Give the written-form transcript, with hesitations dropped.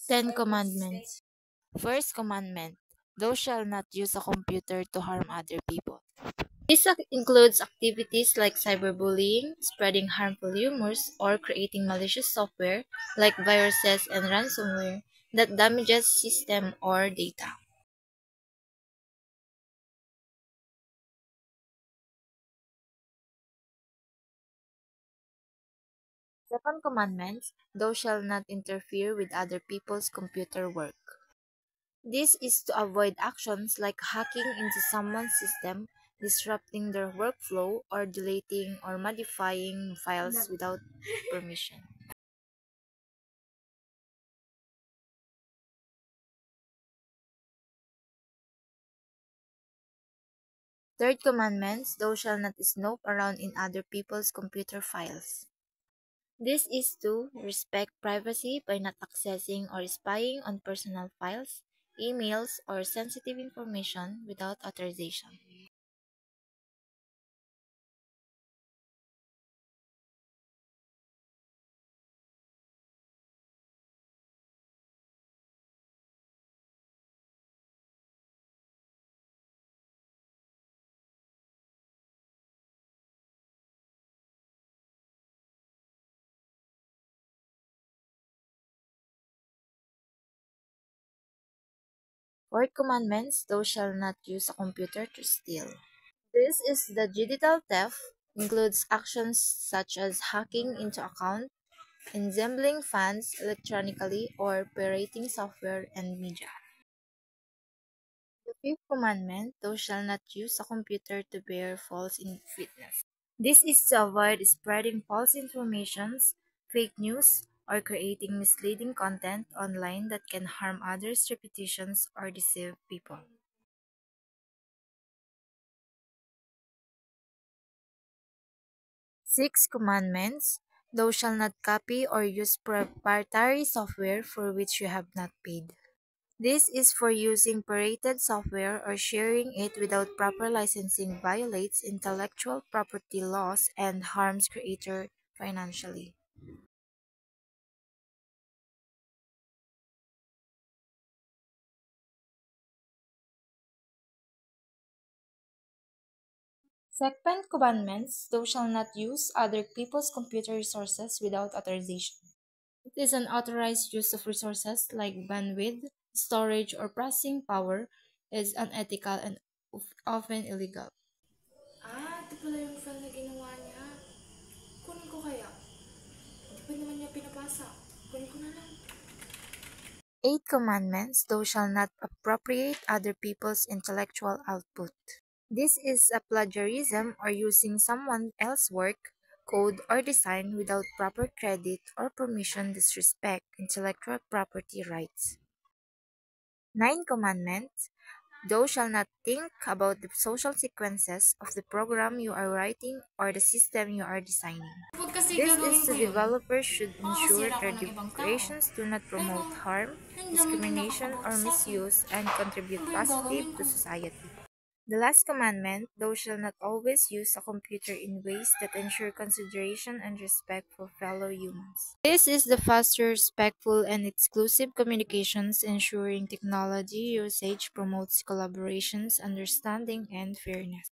Ten Commandments. First commandment: Thou shalt not use a computer to harm other people. This includes activities like cyberbullying, spreading harmful rumors, or creating malicious software like viruses and ransomware that damages system or data. Second commandment: Thou shalt not interfere with other people's computer work. This is to avoid actions like hacking into someone's system, disrupting their workflow, or deleting or modifying files without permission. Third commandment: Thou shalt not snoop around in other people's computer files. This is to respect privacy by not accessing or spying on personal files, emails, or sensitive information without authorization. Fourth commandment: Thou shalt not use a computer to steal. This is the digital theft includes actions such as hacking into account, ensembling funds electronically, or pirating software and media. The fifth commandment: Thou shalt not use a computer to bear false witness. This is to avoid spreading false informations, fake news, or creating misleading content online that can harm others' reputations or deceive people. Six commandments: Thou shalt not copy or use proprietary software for which you have not paid. This is for using pirated software or sharing it without proper licensing violates intellectual property laws and harms creator financially. Second commandments: Thou shalt not use other people's computer resources without authorization. It is unauthorized use of resources like bandwidth, storage, or processing power is unethical and often illegal. Ito pala yung file na ginawa niya. Kunin ko kaya? Di pa naman niya pinapasa. Kunin ko na lang. Eight commandments: Thou shalt not appropriate other people's intellectual output. This is a plagiarism or using someone else's work, code, or design without proper credit or permission disrespect intellectual property rights. Nine commandments: Thou shalt not think about the social consequences of the program you are writing or the system you are designing. Huwag kasi This is gagawin to ko yun. developers should ensure Makakasira ko their ng ibang tao. creations do not Pero, promote harm, ang dami din discrimination, or nakakabot sa akin. misuse and contribute Ano ba yung positive gagawin to ko? society. The last commandment: Thou shalt not always use a computer in ways that ensure consideration and respect for fellow humans. This is the faster, respectful, and exclusive communications ensuring technology usage promotes collaborations, understanding, and fairness.